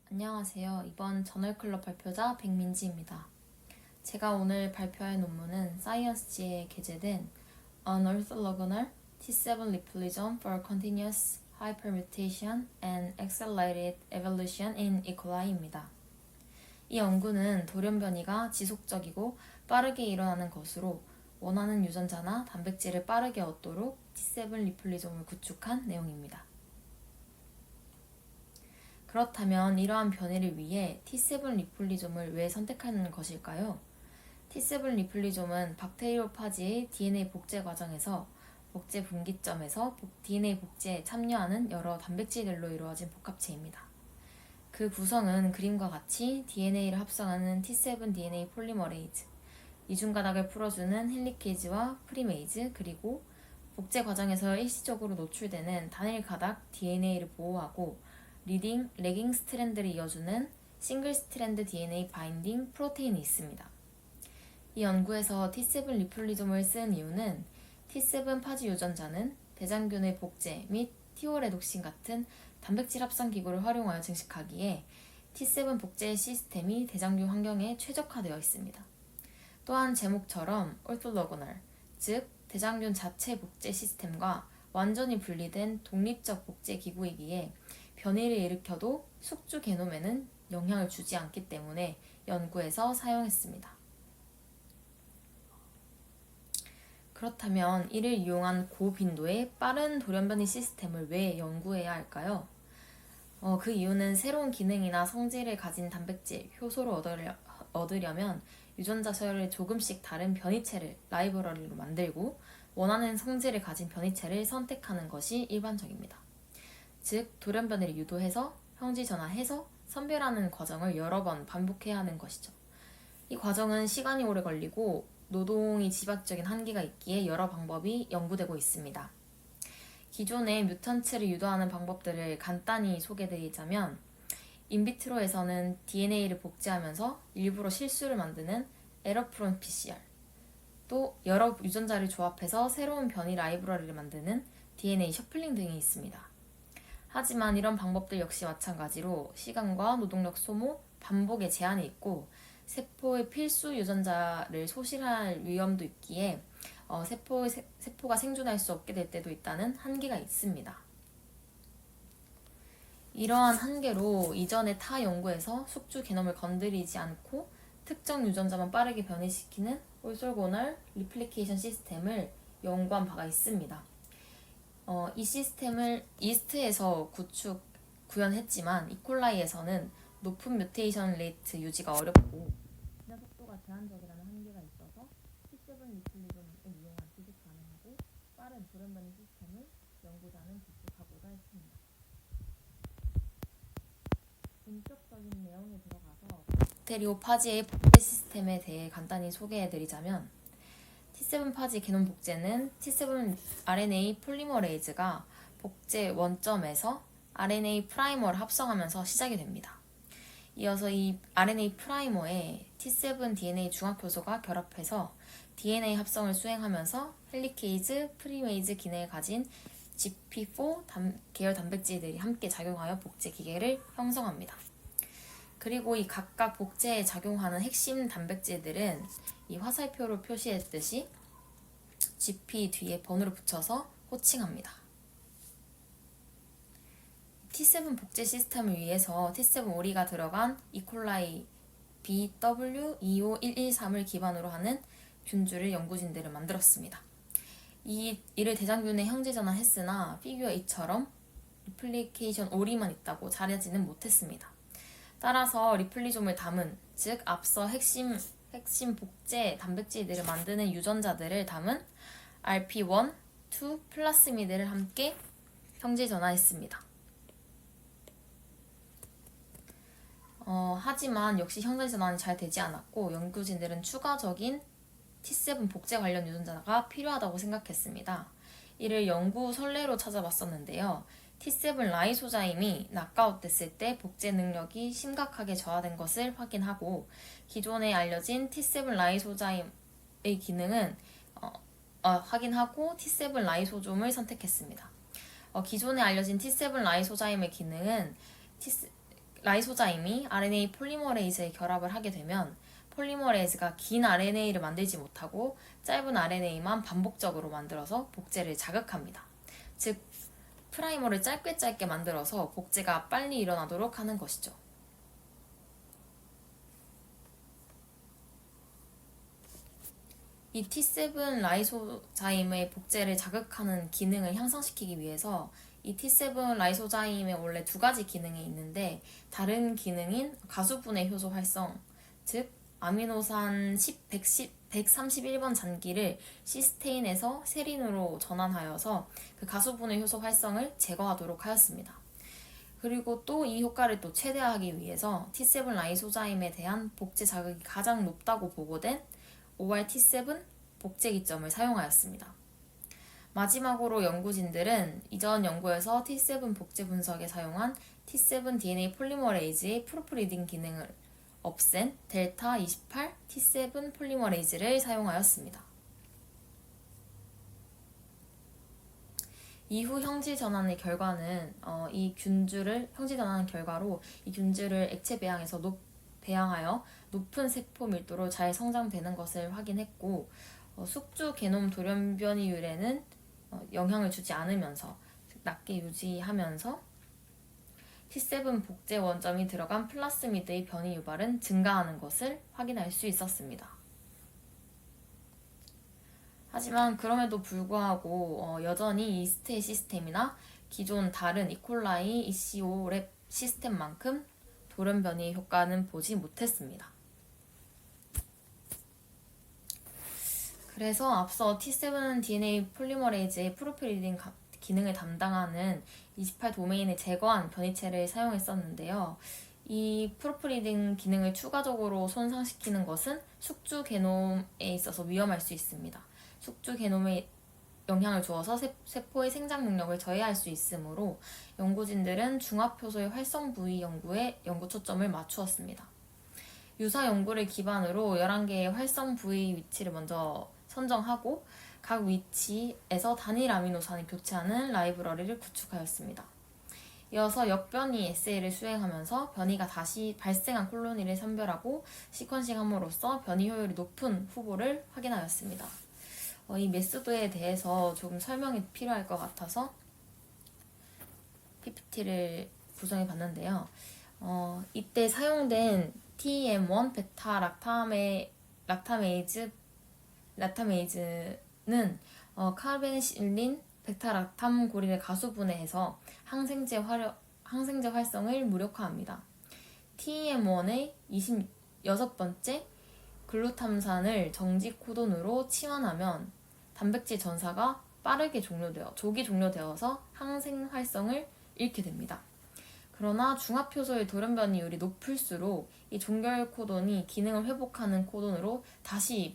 안녕하세요. 이번 저널클럽 발표자 백민지입니다. 제가 오늘 발표할 논문은 사이언스지에 게재된 Unorthogonal T7 Replism for Continuous Hypermutation and Accelerated Evolution in E. coli입니다. 이 연구는 돌연변이가 지속적이고 빠르게 일어나는 것으로 원하는 유전자나 단백질을 빠르게 얻도록 T7 리플리즘을 구축한 내용입니다. 그렇다면 이러한 변이를 위해 T7 리플리즘을 왜 선택하는 것일까요? T7 리플리즘은 박테리오파지의 DNA 복제 과정에서 복제 분기점에서 DNA 복제에 참여하는 여러 단백질들로 이루어진 복합체입니다. 그 구성은 그림과 같이 DNA를 합성하는 T7 DNA 폴리머레이즈, 이중가닥을 풀어주는 헬리케이즈와 프리메이즈, 그리고 복제 과정에서 일시적으로 노출되는 단일 가닥 DNA를 보호하고 레깅 스트랜드를 이어주는 싱글 스트랜드 DNA 바인딩 프로테인이 있습니다. 이 연구에서 T7 리플리즘을 쓴 이유는 T7 파지 유전자는 대장균의 복제 및 티오레독신 같은 단백질 합성 기구를 활용하여 증식하기에 T7 복제 시스템이 대장균 환경에 최적화되어 있습니다. 또한 제목처럼 orthogonal, 즉 대장균 자체 복제 시스템과 완전히 분리된 독립적 복제 기구이기에 변이를 일으켜도 숙주 게놈에는 영향을 주지 않기 때문에 연구에서 사용했습니다. 그렇다면 이를 이용한 고빈도의 빠른 돌연변이 시스템을 왜 연구해야 할까요? 그 이유는 새로운 기능이나 성질을 가진 단백질, 효소를 얻으려면 유전자 서열을 조금씩 다른 변이체를 라이브러리로 만들고 원하는 성질을 가진 변이체를 선택하는 것이 일반적입니다. 즉, 돌연변이를 유도해서 형질전화해서 선별하는 과정을 여러 번 반복해야 하는 것이죠. 이 과정은 시간이 오래 걸리고 노동이 지박적인 한계가 있기에 여러 방법이 연구되고 있습니다. 기존의 뮤턴츠를 유도하는 방법들을 간단히 소개드리자면 인비트로에서는 DNA를 복제하면서 일부러 실수를 만드는 에러프론 PCR, 또 여러 유전자를 조합해서 새로운 변이 라이브러리를 만드는 DNA 셔플링 등이 있습니다. 하지만 이런 방법들 역시 마찬가지로 시간과 노동력 소모, 반복에 제한이 있고 세포의 필수 유전자를 소실할 위험도 있기에 세포가 생존할 수 없게 될 때도 있다는 한계가 있습니다. 이러한 한계로 이전의 타 연구에서 숙주 게놈을 건드리지 않고 특정 유전자만 빠르게 변이시키는 orthogonal replication 시스템을 연구한 바가 있습니다. 이 시스템을 이스트에서 구현했지만 이콜라이에서는 높은 뮤테이션 레이트 유지가 어렵고 진화 속도가 제한적이라는 한계가 있어서 T7 리플리즘을 이용한 지속 가능하고 빠른 돌연변이 시스템을 연구자는 구축하고자 했습니다. 본격적인 내용에 들어가서 박테리오파지의 복제 시스템에 대해 간단히 소개해드리자면 T7 파지 게놈 복제는 T7 RNA 폴리머레이즈가 복제 원점에서 RNA 프라이머를 합성하면서 시작이 됩니다. 이어서 이 RNA 프라이머에 T7 DNA 중합효소가 결합해서 DNA 합성을 수행하면서 헬리케이즈, 프리메이즈 기능을 가진 GP4 계열 단백질들이 함께 작용하여 복제 기계를 형성합니다. 그리고 이 각각 복제에 작용하는 핵심 단백질들은 이 화살표로 표시했듯이 GP 뒤에 번호를 붙여서 호칭합니다. T7 복제 시스템을 위해서 T7 오리가 들어간 이콜라이 BW25113을 기반으로 하는 균주를 연구진들은 만들었습니다. 이를 대장균에 형제전환했으나 피규어 2처럼 리플리케이션 오리만 있다고 잘하지는 못했습니다. 따라서 리플리즘을 담은, 즉 앞서 핵심 복제 단백질들을 만드는 유전자들을 담은 RP1, 2 플라스미드를 함께 형제 전환했습니다. 하지만 역시 형제 전환이 잘 되지 않았고 연구진들은 추가적인 T7 복제 관련 유전자가 필요하다고 생각했습니다. 이를 연구 선례로 찾아봤었는데요. T7 라이소자임이 낙아웃됐을 때 복제 능력이 심각하게 저하된 것을 확인하고 기존에 알려진 T7 라이소자임의 기능은 확인하고 T7 라이소좀을 선택했습니다. 기존에 알려진 T7 라이소자임의 기능은 라이소자임이 RNA 폴리머레이즈에 결합을 하게 되면 폴리머레이즈가 긴 RNA를 만들지 못하고 짧은 RNA만 반복적으로 만들어서 복제를 자극합니다. 즉, 프라이머를 짧게 만들어서 복제가 빨리 일어나도록 하는 것이죠. 이 T7 라이소자임의 복제를 자극하는 기능을 향상시키기 위해서 이 T7 라이소자임에 원래 두 가지 기능이 있는데 다른 기능인 가수분해 효소 활성, 즉 아미노산 131번 잔기를 시스테인에서 세린으로 전환하여서 그 가수분해 효소 활성을 제거하도록 하였습니다. 그리고 또 이 효과를 또 최대화하기 위해서 T7 라이소자임에 대한 복제 자극이 가장 높다고 보고된 ORT7 복제 기점을 사용하였습니다. 마지막으로 연구진들은 이전 연구에서 T7 복제 분석에 사용한 T7 DNA 폴리머레이즈의 프로프리딩 기능을 없앤 델타 28 T7 폴리머레이즈를 사용하였습니다. 이후 형질 전환의 결과는 형질 전환 결과로 이 균주를 액체 배양하여 높은 세포 밀도로 잘 성장되는 것을 확인했고 숙주 게놈 돌연변이율에는 영향을 주지 않으면서 낮게 유지하면서 T7 복제 원점이 들어간 플라스미드의 변이 유발은 증가하는 것을 확인할 수 있었습니다. 하지만 그럼에도 불구하고 여전히 이스트의 시스템이나 기존 다른 이콜라이 ECO 랩 시스템만큼 돌연변이의 효과는 보지 못했습니다. 그래서 앞서 T7 DNA 폴리머레이즈의 프로필리딩 기능을 담당하는 28 도메인을 제거한 변이체를 사용했었는데요. 이 프로필리딩 기능을 추가적으로 손상시키는 것은 숙주 게놈에 있어서 위험할 수 있습니다. 숙주 게놈에 영향을 주어서 세포의 생장 능력을 저해할 수 있으므로 연구진들은 중합효소의 활성 부위 연구에 연구 초점을 맞추었습니다. 유사 연구를 기반으로 11개의 활성 부위 위치를 먼저 선정하고 각 위치에서 단일 아미노산을 교체하는 라이브러리를 구축하였습니다. 이어서 역변이 에세이를 수행하면서 변이가 다시 발생한 콜로니를 선별하고 시퀀싱함으로써 변이 효율이 높은 후보를 확인하였습니다. 이 메소드에 대해서 조금 설명이 필요할 것 같아서 PPT를 구성해 봤는데요. 이때 사용된 TM1 베타 락타메이즈는 카르베니실린 베타 락탐 고리를 가수분해해서 항생제 활성을 무력화합니다. TM1의 26번째 글루탐산을 정지 코돈으로 치환하면 단백질 전사가 빠르게 조기 종료되어서 항생 활성을 잃게 됩니다. 그러나 중합효소의 돌연변이율이 높을수록 이 종결 코돈이 기능을 회복하는 코돈으로 다시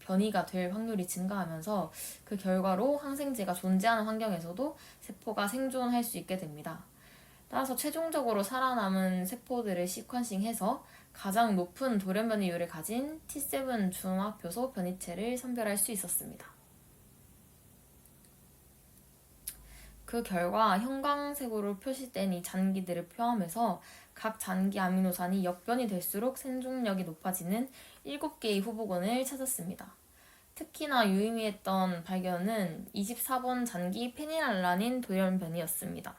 변이가 될 확률이 증가하면서 그 결과로 항생제가 존재하는 환경에서도 세포가 생존할 수 있게 됩니다. 따라서 최종적으로 살아남은 세포들을 시퀀싱해서 가장 높은 돌연변이율을 가진 T7 중합효소 변이체를 선별할 수 있었습니다. 그 결과 형광색으로 표시된 이 잔기들을 포함해서 각 잔기 아미노산이 역변이 될수록 생존력이 높아지는 7개의 후보군을 찾았습니다. 특히나 유의미했던 발견은 24번 잔기 페니랄라닌 돌연변이였습니다.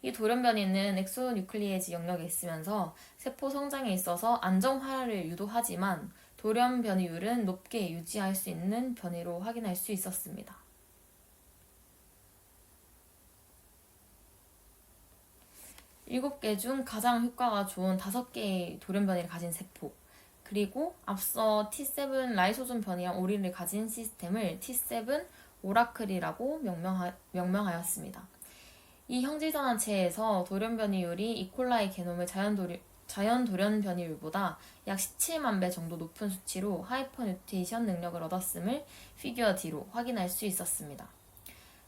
이 돌연변이는 엑소뉴클리에이즈 영역에 있으면서 세포 성장에 있어서 안정화를 유도하지만 돌연변이율은 높게 유지할 수 있는 변이로 확인할 수 있었습니다. 7개 중 가장 효과가 좋은 5개의 돌연변이를 가진 세포, 그리고 앞서 T7 라이소존 변이한 오리를 가진 시스템을 T7 오라클이라고 명명하였습니다. 이 형질전환체에서 돌연변이율이 이콜라이 게놈의 자연 돌연변이율보다 약 17만 배 정도 높은 수치로 하이퍼뉴테이션 능력을 얻었음을 피규어 D로 확인할 수 있었습니다.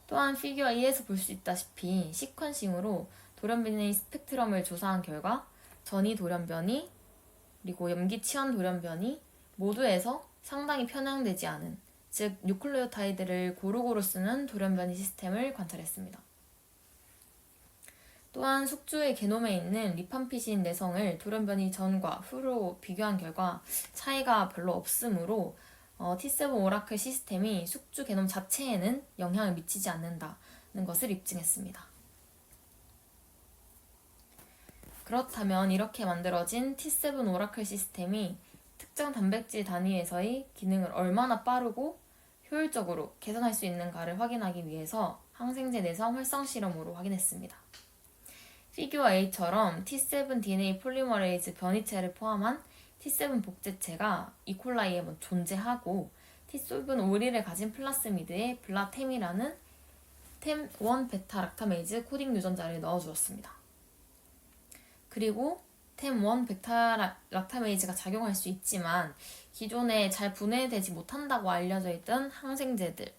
또한 피규어 E에서 볼 수 있다시피 시퀀싱으로 돌연변이 스펙트럼을 조사한 결과 전이 돌연변이 그리고 염기 치환 돌연변이 모두에서 상당히 편향되지 않은, 즉 뉴클레오타이드를 고루고루 쓰는 돌연변이 시스템을 관찰했습니다. 또한 숙주의 게놈에 있는 리팜피신 내성을 돌연변이 전과 후로 비교한 결과 차이가 별로 없으므로 T7 오라클 시스템이 숙주 게놈 자체에는 영향을 미치지 않는다는 것을 입증했습니다. 그렇다면 이렇게 만들어진 T7 오라클 시스템이 특정 단백질 단위에서의 기능을 얼마나 빠르고 효율적으로 개선할 수 있는가를 확인하기 위해서 항생제 내성 활성 실험으로 확인했습니다. 피규어 A처럼 T7 DNA 폴리머레이즈 변이체를 포함한 T7 복제체가 이콜라이에 존재하고 T7 오리를 가진 플라스미드에 블라템이라는 템1 베타 락타메이즈 코딩 유전자를 넣어주었습니다. 그리고 템1 베타 락타메이즈가 작용할 수 있지만 기존에 잘 분해되지 못한다고 알려져 있던 항생제들을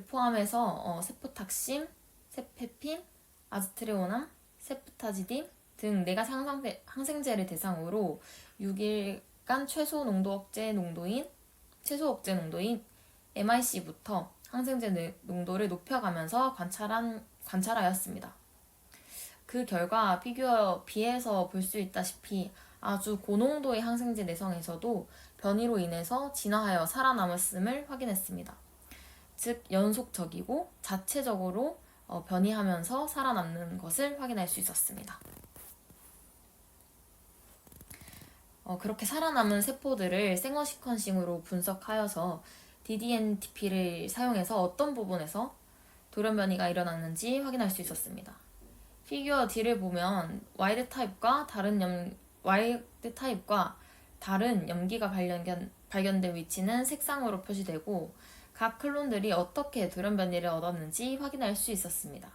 포함해서 세포탁심, 세페핀, 아즈트레오남, 세프타지딘 등 4가지 항생제를 대상으로 6일간 최소 억제 농도인 MIC부터 항생제 농도를 높여가면서 관찰하였습니다. 그 결과 피규어 B에서 볼 수 있다시피 아주 고농도의 항생제 내성에서도 변이로 인해서 진화하여 살아남았음을 확인했습니다. 즉 연속적이고 자체적으로 변이하면서 살아남는 것을 확인할 수 있었습니다. 그렇게 살아남은 세포들을 생어 시퀀싱으로 분석하여서 ddNTP를 사용해서 어떤 부분에서 돌연변이가 일어났는지 확인할 수 있었습니다. 피규어 D를 보면 와일드 타입과 다른 염기가 발견된 위치는 색상으로 표시되고 각 클론들이 어떻게 돌연변이를 얻었는지 확인할 수 있었습니다.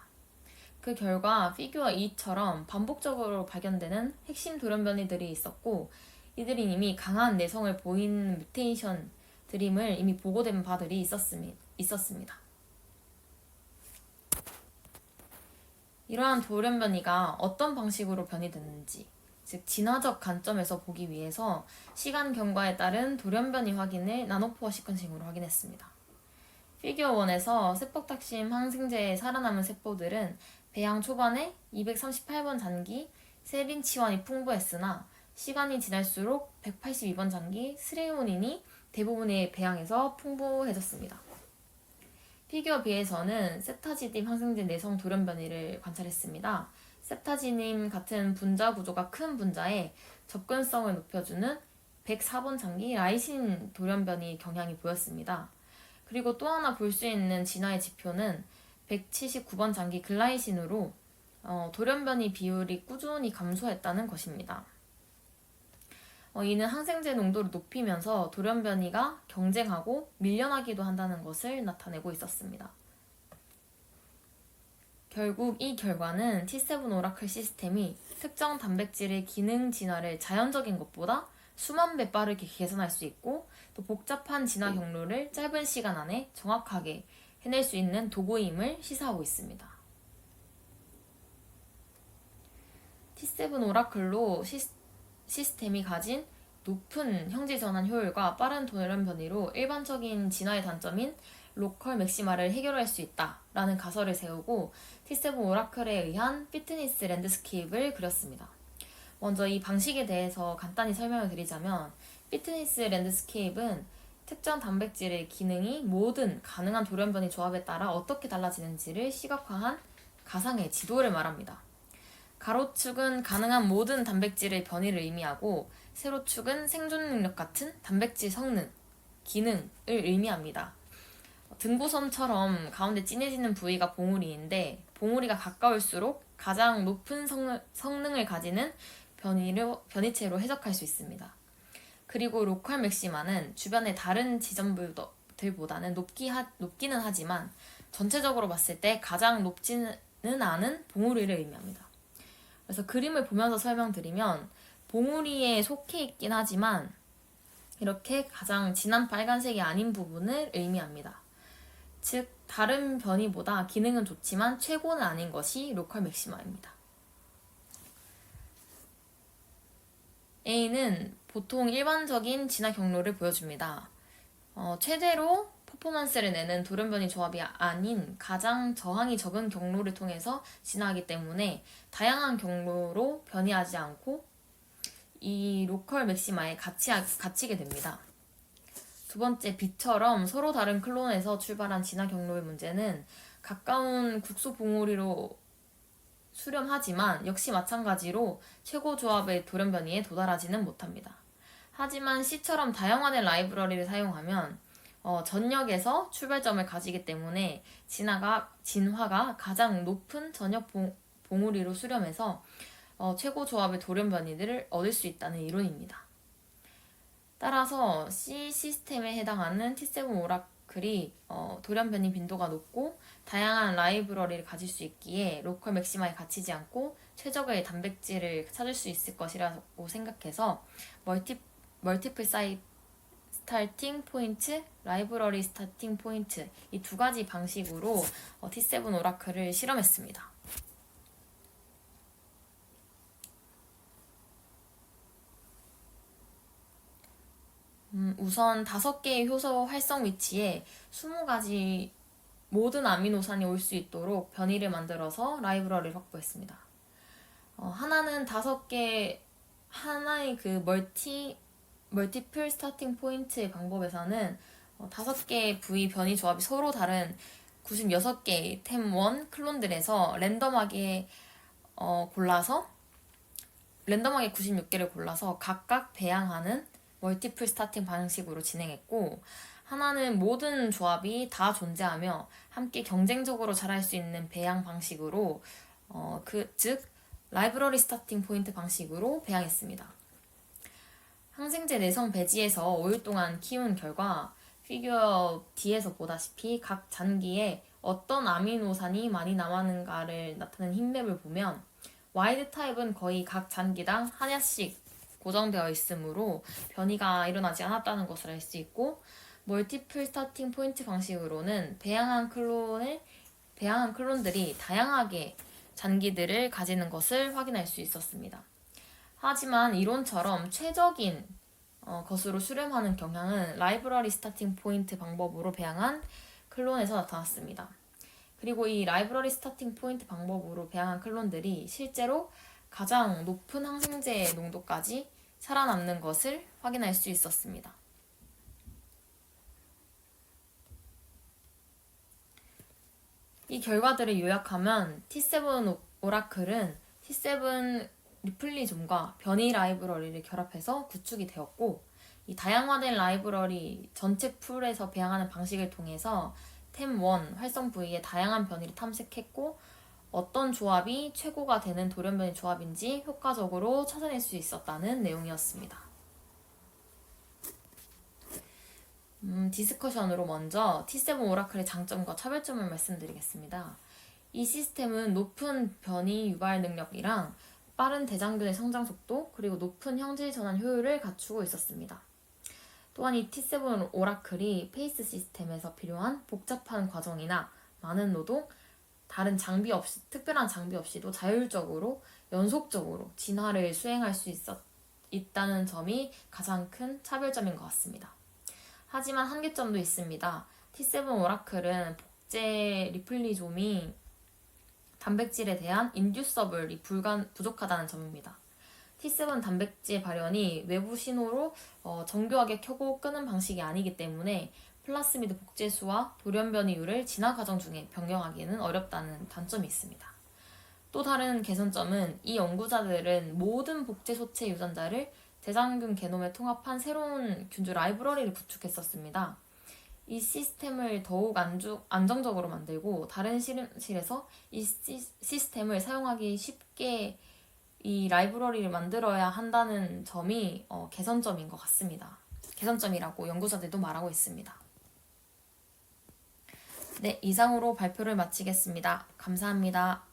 그 결과 피규어 E처럼 반복적으로 발견되는 핵심 돌연변이들이 있었고 이들이 이미 강한 내성을 보이는 뮤테이션들임을 이미 보고된 바들이 있었습니다. 이러한 돌연변이가 어떤 방식으로 변이됐는지, 즉 진화적 관점에서 보기 위해서 시간 경과에 따른 돌연변이 확인을 나노포화 시퀀싱으로 확인했습니다. 피규어 1에서 세포탁심 항생제에 살아남은 세포들은 배양 초반에 238번 장기 세린치원이 풍부했으나 시간이 지날수록 182번 장기 스레오닌이 대부분의 배양에서 풍부해졌습니다. 피규어 B에서는 셉타지딘 항생제 내성 돌연변이를 관찰했습니다. 셉타지딘 같은 분자 구조가 큰 분자에 접근성을 높여주는 104번 장기 라이신 돌연변이 경향이 보였습니다. 그리고 또 하나 볼 수 있는 진화의 지표는 179번 장기 글라이신으로 돌연변이 비율이 꾸준히 감소했다는 것입니다. 이는 항생제 농도를 높이면서 돌연변이가 경쟁하고 밀려나기도 한다는 것을 나타내고 있었습니다. 결국 이 결과는 T7 오라클 시스템이 특정 단백질의 기능 진화를 자연적인 것보다 수만 배 빠르게 개선할 수 있고 또 복잡한 진화 경로를 짧은 시간 안에 정확하게 해낼 수 있는 도구임을 시사하고 있습니다. T7 오라클로 시스템이 가진 높은 형질전환 효율과 빠른 돌연변이로 일반적인 진화의 단점인 로컬 맥시마를 해결할 수 있다라는 가설을 세우고 T7 오라클에 의한 피트니스 랜드스케이프를 그렸습니다. 먼저 이 방식에 대해서 간단히 설명을 드리자면 피트니스 랜드스케이프는 특정 단백질의 기능이 모든 가능한 돌연변이 조합에 따라 어떻게 달라지는지를 시각화한 가상의 지도를 말합니다. 가로축은 가능한 모든 단백질의 변이를 의미하고 세로축은 생존 능력 같은 단백질 성능, 기능을 의미합니다. 등고선처럼 가운데 진해지는 부위가 봉우리인데 봉우리가 가까울수록 가장 높은 성능을 가지는 변이체로 해석할 수 있습니다. 그리고 로컬 맥시마는 주변의 다른 지점들보다는 높기는 하지만 전체적으로 봤을 때 가장 높지는 않은 봉우리를 의미합니다. 그래서 그림을 보면서 설명드리면 봉우리에 속해 있긴 하지만 이렇게 가장 진한 빨간색이 아닌 부분을 의미합니다. 즉 다른 변이보다 기능은 좋지만 최고는 아닌 것이 로컬 맥시마입니다. A는 보통 일반적인 진화 경로를 보여줍니다. 최대로 퍼포먼스를 내는 돌연변이 조합이 아닌 가장 저항이 적은 경로를 통해서 진화하기 때문에 다양한 경로로 변이하지 않고 이 로컬 맥시마에 갇히게 됩니다. 두 번째, B처럼 서로 다른 클론에서 출발한 진화 경로의 문제는 가까운 국소 봉우리로 수렴하지만 역시 마찬가지로 최고 조합의 돌연변이에 도달하지는 못합니다. 하지만 C처럼 다양화된 라이브러리를 사용하면 전역에서 출발점을 가지기 때문에 진화가 가장 높은 전역 봉우리로 수렴해서 최고 조합의 돌연변이들을 얻을 수 있다는 이론입니다. 따라서 C 시스템에 해당하는 T7 오라클이 돌연변이 빈도가 높고 다양한 라이브러리를 가질 수 있기에 로컬 맥시마에 갇히지 않고 최적의 단백질을 찾을 수 있을 것이라고 생각해서 멀티플 스타팅 포인트, 라이브러리 스타팅 포인트 이 두 가지 방식으로 T7 오라클을 실험했습니다. 우선 5개의 효소 활성 위치에 20가지 모든 아미노산이 올 수 있도록 변이를 만들어서 라이브러리를 확보했습니다. 하나는 5개, 하나의 그 멀티플 스타팅 포인트의 방법에서는 5개의 부위 변이 조합이 서로 다른 96개의 템1 클론들에서 랜덤하게 96개를 골라서 각각 배양하는 멀티플 스타팅 방식으로 진행했고, 하나는 모든 조합이 다 존재하며 함께 경쟁적으로 자랄 수 있는 배양 방식으로 즉 라이브러리 스타팅 포인트 방식으로 배양했습니다. 항생제 내성 배지에서 5일 동안 키운 결과 피규어 D에서 보다시피 각 잔기에 어떤 아미노산이 많이 남았는가를 나타낸 힙맵을 보면 와일드 타입은 거의 각 잔기당 하나씩 고정되어 있으므로 변이가 일어나지 않았다는 것을 알 수 있고, 멀티플 스타팅 포인트 방식으로는 배양한 클론들이 다양하게 잔기들을 가지는 것을 확인할 수 있었습니다. 하지만 이론처럼 최적인 것으로 수렴하는 경향은 라이브러리 스타팅 포인트 방법으로 배양한 클론에서 나타났습니다. 그리고 이 라이브러리 스타팅 포인트 방법으로 배양한 클론들이 실제로 가장 높은 항생제 농도까지 살아남는 것을 확인할 수 있었습니다. 이 결과들을 요약하면 T7 오라클은 T7 리플리좀과 변이 라이브러리를 결합해서 구축이 되었고, 이 다양화된 라이브러리 전체 풀에서 배양하는 방식을 통해서 템1 활성 부위의 다양한 변이를 탐색했고, 어떤 조합이 최고가 되는 돌연변이 조합인지 효과적으로 찾아낼 수 있었다는 내용이었습니다. 디스커션으로 먼저 T7 오라클의 장점과 차별점을 말씀드리겠습니다. 이 시스템은 높은 변이 유발 능력이랑 빠른 대장균의 성장 속도, 그리고 높은 형질 전환 효율을 갖추고 있었습니다. 또한 이 T7 오라클이 페이스 시스템에서 필요한 복잡한 과정이나 많은 노동, 특별한 장비 없이도 자율적으로 연속적으로 진화를 수행할 수 있다는 점이 가장 큰 차별점인 것 같습니다. 하지만 한계점도 있습니다. T7 오라클은 복제 리플리좀이 단백질에 대한 인듀서블이 부족하다는 점입니다. T7 단백질 발현이 외부 신호로 정교하게 켜고 끄는 방식이 아니기 때문에 플라스미드 복제수와 돌연변이율을 진화 과정 중에 변경하기는 어렵다는 단점이 있습니다. 또 다른 개선점은 이 연구자들은 모든 복제 소체 유전자를 대장균 게놈에 통합한 새로운 균주 라이브러리를 구축했었습니다. 이 시스템을 더욱 안정적으로 만들고 다른 실험실에서 이 시스템을 사용하기 쉽게 이 라이브러리를 만들어야 한다는 점이 개선점인 것 같습니다. 개선점이라고 연구자들도 말하고 있습니다. 네, 이상으로 발표를 마치겠습니다. 감사합니다.